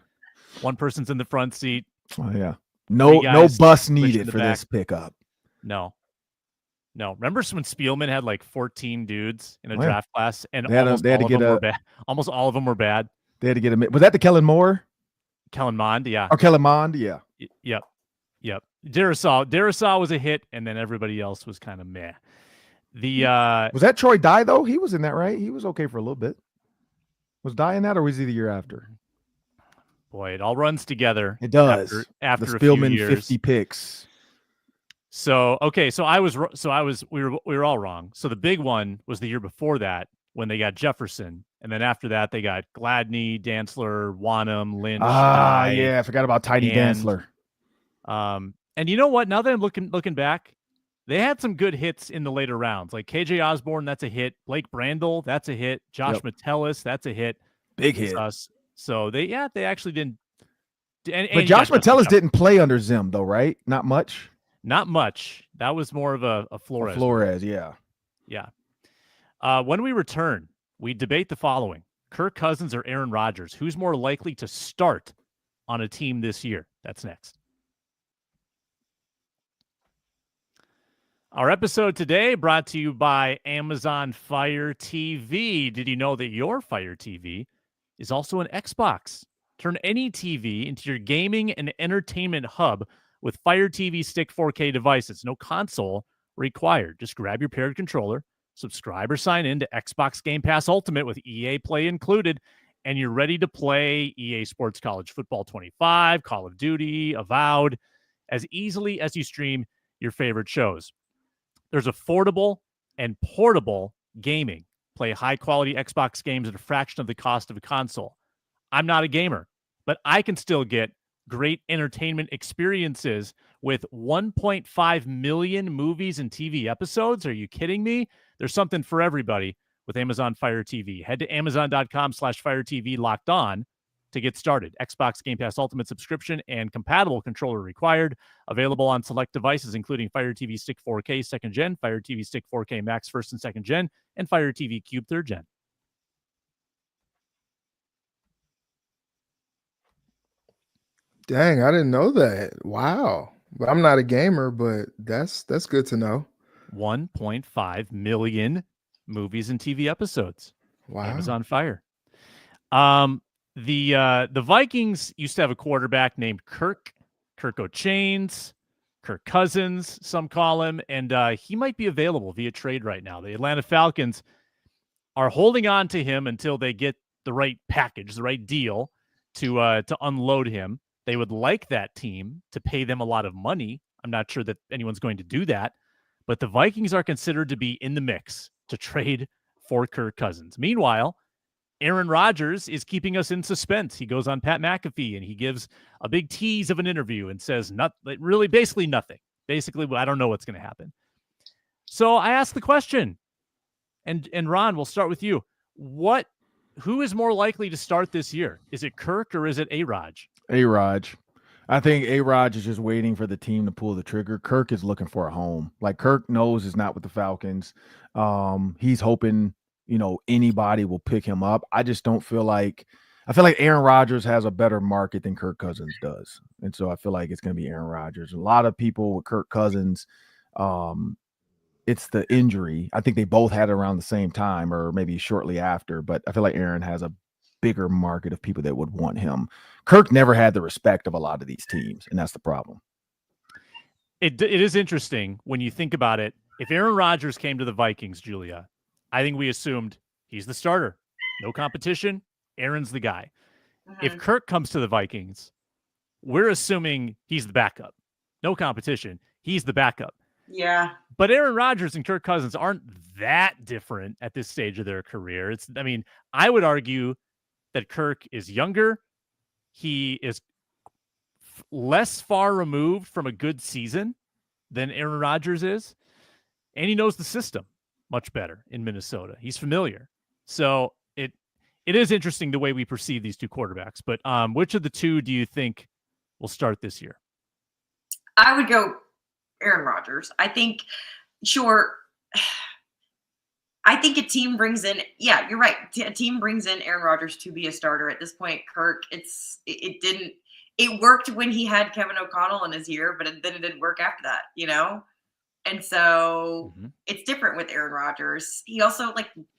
One person's in the front seat. Oh yeah, Three no guys bus pushing needed the for back. this pickup. No. Remember when Spielman had like 14 dudes in a Oh, yeah. draft class, and They had almost all of them were bad. They had to get him. Was that the Kellen Moore Kellen Mond, yeah. or Kellen Mond? Yeah. Yep. Darisaw was a hit, and then everybody else was kind of meh. Was that Troy Dye though? He was in that, right? He was okay for a little bit. Was Dye in that, or was he the year after? Boy, it all runs together. It does. After the a few Spielman years. 50 picks. So we were all wrong. So the big one was the year before that when they got Jefferson, and then after that they got Gladney, Dantzler, Wanham, Lynch. Dye, Yeah, I forgot about Tiny Dantzler. And you know what? Now that I'm looking back, they had some good hits in the later rounds. Like KJ Osborne, that's a hit. Blake Brandel, that's a hit. Josh Metellus, that's a hit. Big hit. So they actually didn't. But Josh Metellus didn't play under Zim though, right? Not much. Not much. That was more of a Flores. Flores, yeah. Yeah. When we return, we debate the following: Kirk Cousins or Aaron Rodgers? Who's more likely to start on a team this year? That's next. Our episode today brought to you by Amazon Fire TV. Did you know that your Fire TV is also an Xbox? Turn any TV into your gaming and entertainment hub with Fire TV Stick 4K devices. No console required. Just grab your paired controller, subscribe or sign in to Xbox Game Pass Ultimate with EA Play included, and you're ready to play EA Sports College Football 25, Call of Duty, Avowed, as easily as you stream your favorite shows. There's affordable and portable gaming. Play high-quality Xbox games at a fraction of the cost of a console. I'm not a gamer, but I can still get great entertainment experiences with 1.5 million movies and TV episodes. Are you kidding me? There's something for everybody with Amazon Fire TV. Head to Amazon.com/Fire TV locked on to get started. Xbox Game Pass Ultimate subscription and compatible controller required. Available on select devices, including Fire TV Stick 4K 2nd Gen, Fire TV Stick 4K Max 1st and 2nd Gen, and Fire TV Cube 3rd Gen. Dang, I didn't know that. Wow. But I'm not a gamer, but that's good to know. 1.5 million movies and TV episodes. Wow. Amazon Fire. The Vikings used to have a quarterback named Kirk O'Chains, Kirk Cousins, some call him, and he might be available via trade right now. The Atlanta Falcons are holding on to him until they get the right package, the right deal to unload him. They would like that team to pay them a lot of money. I'm not sure that anyone's going to do that, but the Vikings are considered to be in the mix to trade for Kirk Cousins. Meanwhile, Aaron Rodgers is keeping us in suspense. He goes on Pat McAfee and he gives a big tease of an interview and says basically nothing. Basically, I don't know what's going to happen. So I asked the question, and Ron, we'll start with you. Who is more likely to start this year? Is it Kirk or is it A-Raj? A-Raj. I think A-Raj is just waiting for the team to pull the trigger. Kirk is looking for a home. Like Kirk knows it's not with the Falcons. He's hoping, anybody will pick him up. I just don't feel like Aaron Rodgers has a better market than Kirk Cousins does. And so I feel like it's going to be Aaron Rodgers. A lot of people with Kirk Cousins, it's the injury. I think they both had it around the same time or maybe shortly after, but I feel like Aaron has a bigger market of people that would want him. Kirk never had the respect of a lot of these teams, and that's the problem. It is interesting when you think about it. If Aaron Rodgers came to the Vikings, Julia, I think we assumed he's the starter. No competition. Aaron's the guy. Mm-hmm. If Kirk comes to the Vikings, we're assuming he's the backup. No competition. He's the backup. Yeah. But Aaron Rodgers and Kirk Cousins aren't that different at this stage of their career. I would argue that Kirk is younger, he is less far removed from a good season than Aaron Rodgers is, and he knows the system much better in Minnesota. He's familiar. So it is interesting the way we perceive these two quarterbacks. But which of the two do you think will start this year? I would go Aaron Rodgers. I think, sure, I think a team brings in, yeah, you're right. A team brings in Aaron Rodgers to be a starter. At this point, Kirk, it worked when he had Kevin O'Connell in his year, but then it didn't work after that, you know? And so it's different with Aaron Rodgers. He also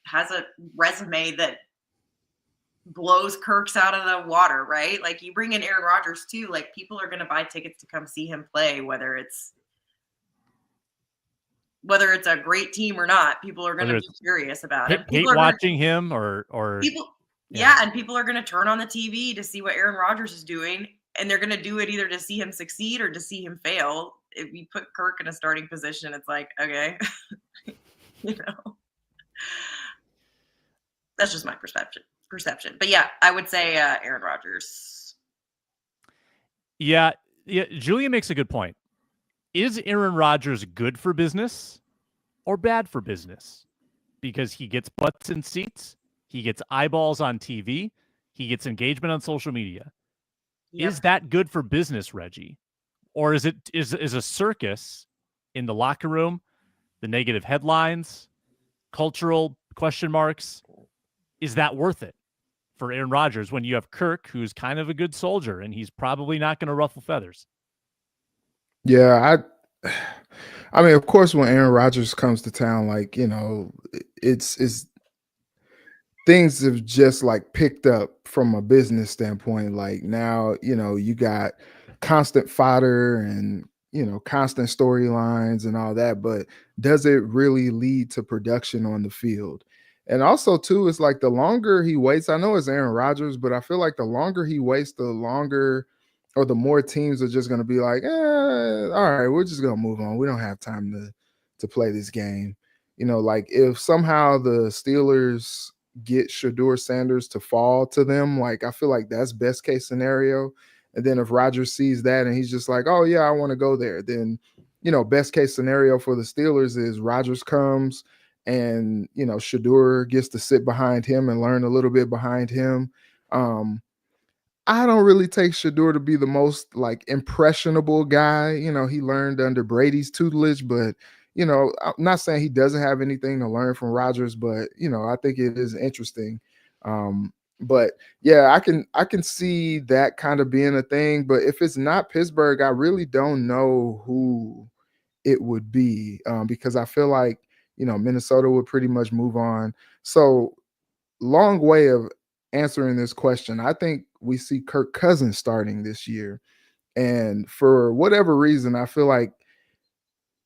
has a resume that blows Kirk's out of the water, right? Like, you bring in Aaron Rodgers too, like, people are going to buy tickets to come see him play, whether it's a great team or not. People are going to be curious about it. Hate watching him or people, yeah, and people are going to turn on the TV to see what Aaron Rodgers is doing, and they're going to do it either to see him succeed or to see him fail. If you put Kirk in a starting position, it's like, okay, you know, that's just my perception. But yeah, I would say Aaron Rodgers. Yeah, Julia makes a good point. Is Aaron Rodgers good for business or bad for business? Because he gets butts in seats, he gets eyeballs on TV, he gets engagement on social media. Yep. Is that good for business, Reggie? Or is a circus in the locker room, the negative headlines, cultural question marks, is that worth it for Aaron Rodgers when you have Kirk, who's kind of a good soldier and he's probably not going to ruffle feathers? Yeah, I mean, of course, when Aaron Rodgers comes to town, like, you know, it's things have just like picked up from a business standpoint. Like, now, you know, you got constant fodder and, you know, constant storylines and all that, but does it really lead to production on the field? And also too, it's like the longer he waits, I know it's Aaron Rodgers, but I feel like the longer he waits, the longer or the more teams are just going to be like, all right, we're just going to move on. We don't have time to play this game. You know, like, if somehow the Steelers get Shedeur Sanders to fall to them, like, I feel like that's best case scenario. And then if Rodgers sees that and he's just like, oh yeah, I want to go there, then, you know, best case scenario for the Steelers is Rodgers comes and, you know, Shedeur gets to sit behind him and learn a little bit behind him. I don't really take Shedeur to be the most like impressionable guy. You know, he learned under Brady's tutelage, but, you know, I'm not saying he doesn't have anything to learn from Rodgers, but, you know, I think it is interesting. But yeah, I can see that kind of being a thing. But if it's not Pittsburgh, I really don't know who it would be, because I feel like, you know, Minnesota would pretty much move on. So, long way of answering this question. I think we see Kirk Cousins starting this year. And for whatever reason, I feel like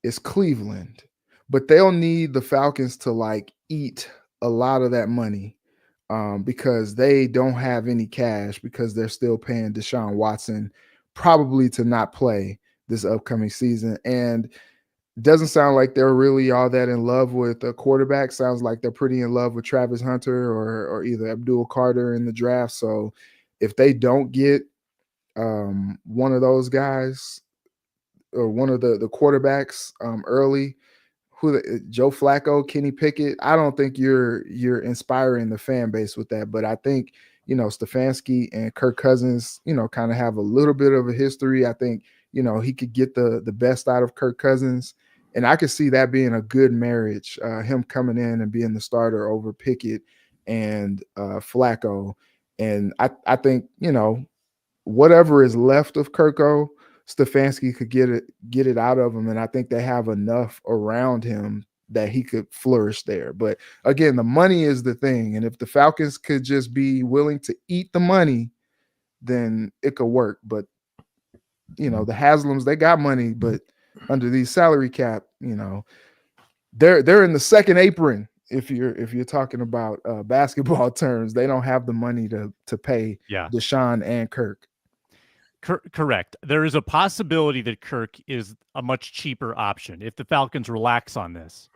it's Cleveland, but they'll need the Falcons to like eat a lot of that money, because they don't have any cash, because they're still paying Deshaun Watson probably to not play this upcoming season. And doesn't sound like they're really all that in love with a quarterback. Sounds like they're pretty in love with Travis Hunter or either Abdul Carter in the draft. So if they don't get one of those guys or one of the quarterbacks early, Joe Flacco, Kenny Pickett, I don't think you're inspiring the fan base with that. But I think, you know, Stefanski and Kirk Cousins, you know, kind of have a little bit of a history. I think, you know, he could get the best out of Kirk Cousins. And I could see that being a good marriage, him coming in and being the starter over Pickett and Flacco. And I think, you know, whatever is left of Kirko, Stefanski could get it out of him. And I think they have enough around him that he could flourish there. But again, the money is the thing. And if the Falcons could just be willing to eat the money, then it could work. But, you know, the Haslams, they got money, but under these salary cap, you know, they're in the second apron. If you're talking about basketball terms, they don't have the money to pay Deshaun and Kirk. Correct. There is a possibility that Kirk is a much cheaper option if the Falcons relax on this,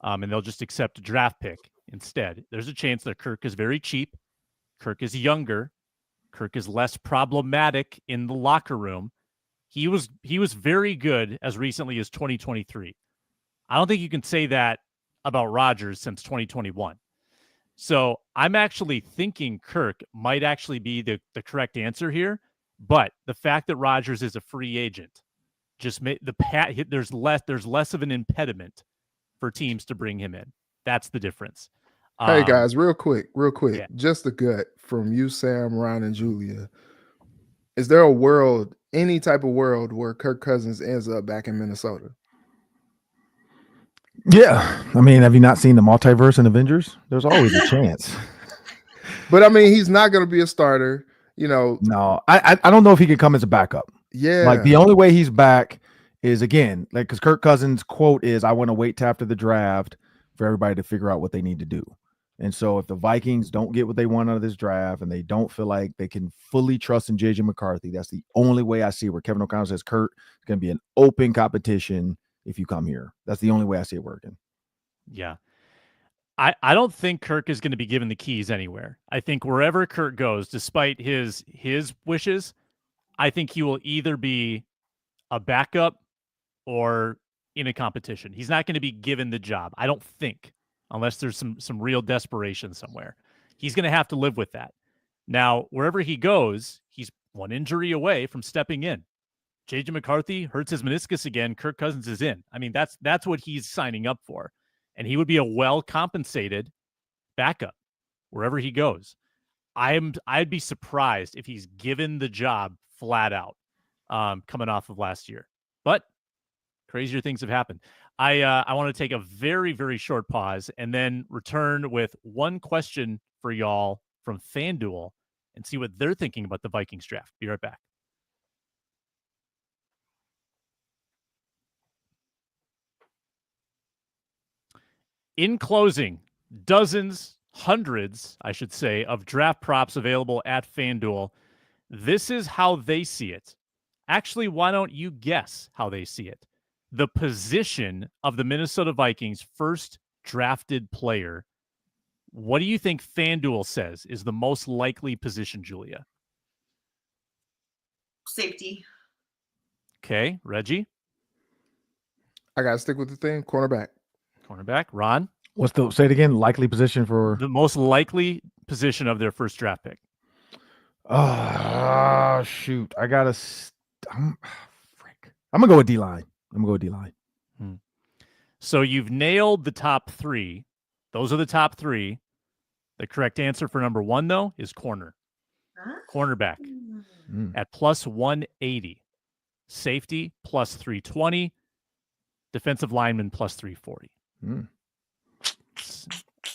and they'll just accept a draft pick instead. There's a chance that Kirk is very cheap. Kirk is younger. Kirk is less problematic in the locker room. He was very good as recently as 2023. I don't think you can say that about Rodgers since 2021. So I'm actually thinking Kirk might actually be the correct answer here. But the fact that Rodgers is a free agent just made there's less of an impediment for teams to bring him in. That's the difference. Hey guys, real quick, yeah. just the gut from you, Sam, Ron, and Julia. Is there a world, any type of world, where Kirk Cousins ends up back in Minnesota? Yeah, I mean, have you not seen the multiverse in Avengers? There's always a chance. But I mean, he's not going to be a starter. No, I don't know if he can come as a backup. Yeah, like the only way he's back is again, like because Kirk Cousins' quote is, "I want to wait till after the draft for everybody to figure out what they need to do." And so if the Vikings don't get what they want out of this draft and they don't feel like they can fully trust in JJ McCarthy, that's the only way I see where Kevin O'Connell says, Kurt, it's going to be an open competition if you come here. That's the only way I see it working. Yeah. I don't think Kirk is going to be given the keys anywhere. I think wherever Kirk goes, despite his wishes, I think he will either be a backup or in a competition. He's not going to be given the job, I don't think. Unless there's some real desperation somewhere. He's going to have to live with that. Now, wherever he goes, he's one injury away from stepping in. JJ McCarthy hurts his meniscus again. Kirk Cousins is in. I mean, that's what he's signing up for. And he would be a well-compensated backup wherever he goes. I'd be surprised if he's given the job flat out coming off of last year. But crazier things have happened. I want to take a very, very short pause and then return with one question for y'all from FanDuel and see what they're thinking about the Vikings draft. Be right back. In closing, dozens, hundreds, I should say, of draft props available at FanDuel. This is how they see it. Actually, why don't you guess how they see it? The position of the Minnesota Vikings' first drafted player. What do you think FanDuel says is the most likely position, Julia? Safety. Okay, Reggie? I got to stick with the thing. Cornerback. Ron? Say it again, likely position for? The most likely position of their first draft pick. Oh, shoot. I'm going to go with D-line. So you've nailed the top three. Those are the top three. The correct answer for number one, though, is corner. Huh? Cornerback at plus 180. Safety plus 320. Defensive lineman plus 340.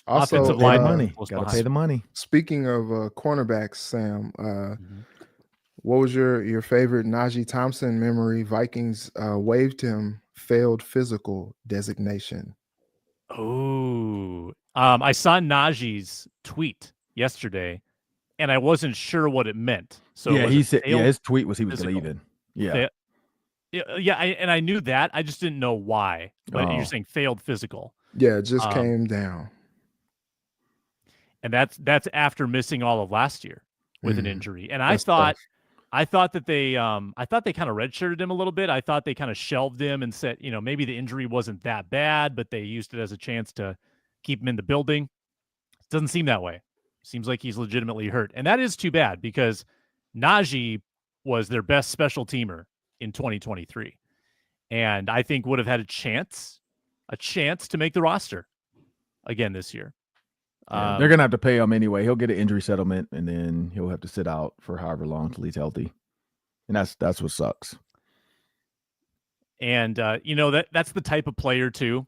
Also, offensive line money. Got to pay the money. Speaking of cornerbacks, Sam, what was your favorite Najee Thompson memory? Vikings waived him, failed physical designation. Oh, I saw Najee's tweet yesterday, and I wasn't sure what it meant. So yeah, he said, his tweet was he was leaving. Yeah. And I knew that. I just didn't know why. But you're saying failed physical. Yeah, it just came down. And that's after missing all of last year with an injury. And I thought that they kind of redshirted him a little bit. I thought they kind of shelved him and said, maybe the injury wasn't that bad, but they used it as a chance to keep him in the building. It doesn't seem that way. Seems like he's legitimately hurt. And that is too bad because Najee was their best special teamer in 2023. And I think would have had a chance to make the roster again this year. Yeah, they're going to have to pay him anyway. He'll get an injury settlement, and then he'll have to sit out for however long until he's healthy. And that's what sucks. And, that's the type of player, too,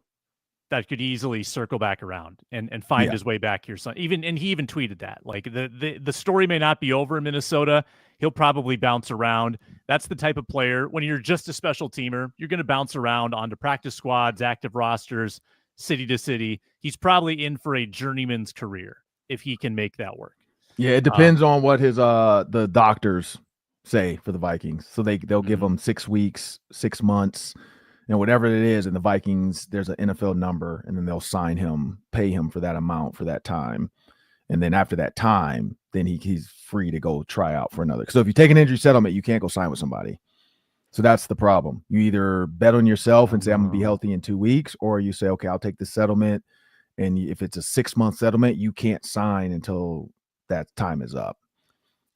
that could easily circle back around and find his way back here. And he even tweeted that. Like, the story may not be over in Minnesota. He'll probably bounce around. That's the type of player, when you're just a special teamer, you're going to bounce around onto practice squads, active rosters, city to city. He's probably in for a journeyman's career if he can make that work. Yeah, it depends on what his the doctors say for the Vikings. So they'll give him 6 weeks, 6 months, and whatever it is. And the Vikings, there's an NFL number, and then they'll sign him, pay him for that amount for that time. And then after that time, then he's free to go try out for another. So if you take an injury settlement, you can't go sign with somebody. So that's the problem. You either bet on yourself and say, I'm going to be healthy in 2 weeks, or you say, okay, I'll take the settlement. And if it's a 6-month settlement, you can't sign until that time is up.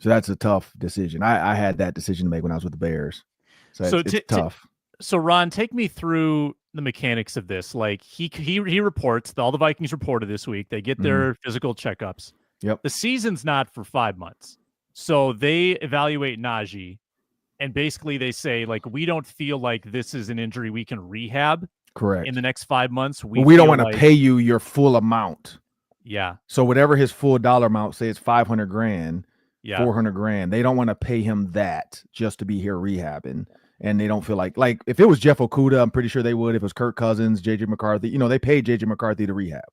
So that's a tough decision. I had that decision to make when I was with the Bears. So it's tough. So Ron, take me through the mechanics of this. Like he reports, all the Vikings reported this week, they get their physical checkups. Yep. The season's not for 5 months. So they evaluate Najee, and basically they say, like, we don't feel like this is an injury we can rehab. Correct. In the next 5 months. We don't want to pay you your full amount. Yeah. So whatever his full dollar amount, say it's $500,000, yeah, $400,000, they don't want to pay him that just to be here rehabbing. And they don't feel like if it was Jeff Okudah, I'm pretty sure they would. If it was Kirk Cousins, JJ McCarthy, they paid JJ McCarthy to rehab.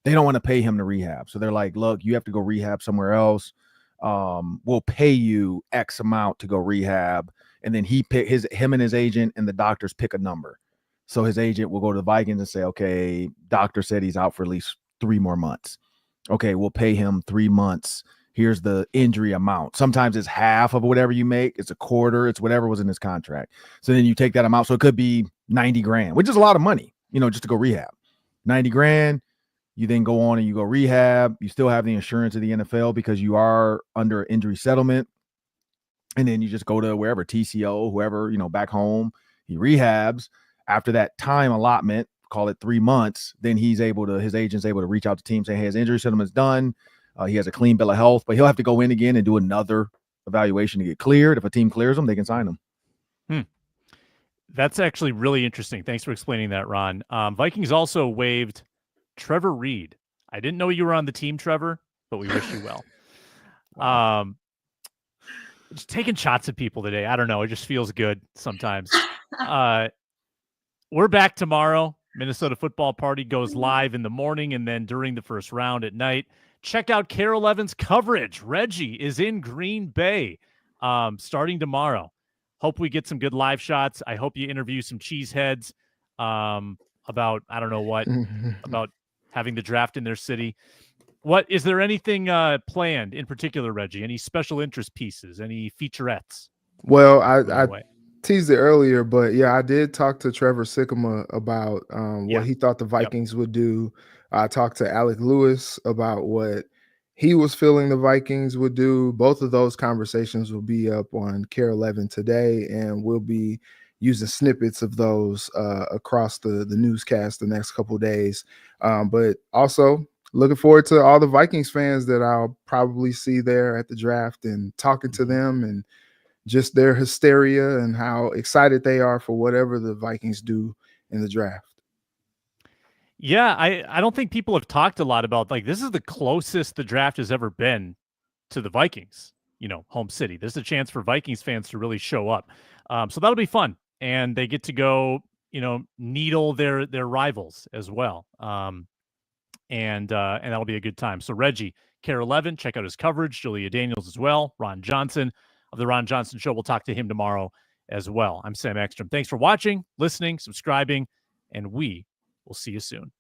They don't want to pay him to rehab. So they're like, look, you have to go rehab somewhere else. We'll pay you X amount to go rehab. And then him and his agent and the doctors pick a number. So his agent will go to the Vikings and say, okay, doctor said he's out for at least 3 more months. Okay, we'll pay him 3 months. Here's the injury amount. Sometimes it's half of whatever you make. It's a quarter. It's whatever was in his contract. So then you take that amount. So it could be $90,000, which is a lot of money, just to go rehab. $90,000. You then go on and you go rehab. You still have the insurance of the NFL because you are under injury settlement. And then you just go to wherever, TCO, whoever, back home. He rehabs. After that time allotment, call it 3 months, then his agent's able to reach out to teams saying, hey, his injury settlement's done. He has a clean bill of health, but he'll have to go in again and do another evaluation to get cleared. If a team clears him, they can sign him. That's actually really interesting. Thanks for explaining that, Ron. Vikings also waived Trevor Reed. I didn't know you were on the team, Trevor, but we wish you well. Just taking shots at people today. I don't know. It just feels good sometimes. We're back tomorrow. Minnesota Football Party goes live in the morning and then during the first round at night. Check out KARE 11's coverage. Reggie is in Green Bay starting tomorrow. Hope we get some good live shots. I hope you interview some cheeseheads about, I don't know what, about having the draft in their city. What is there anything planned in particular, Reggie? Any special interest pieces? Any featurettes? Well, I teased it earlier, but yeah, I did talk to Trevor Sikkema about what he thought the Vikings would do. I talked to Alec Lewis about what he was feeling the Vikings would do. Both of those conversations will be up on KARE 11 today, and we'll be using snippets of those across the newscast the next couple of days. But also looking forward to all the Vikings fans that I'll probably see there at the draft and talking to them and just their hysteria and how excited they are for whatever the Vikings do in the draft. Yeah, I don't think people have talked a lot about, this is the closest the draft has ever been to the Vikings, home city. There's a chance for Vikings fans to really show up. So that'll be fun. And they get to go, needle their rivals as well. And that'll be a good time. So Reggie, KARE 11, check out his coverage. Julia Daniels as well. Ron Johnson of the Ron Johnson Show. We'll talk to him tomorrow as well. I'm Sam Ekstrom. Thanks for watching, listening, subscribing, and we will see you soon.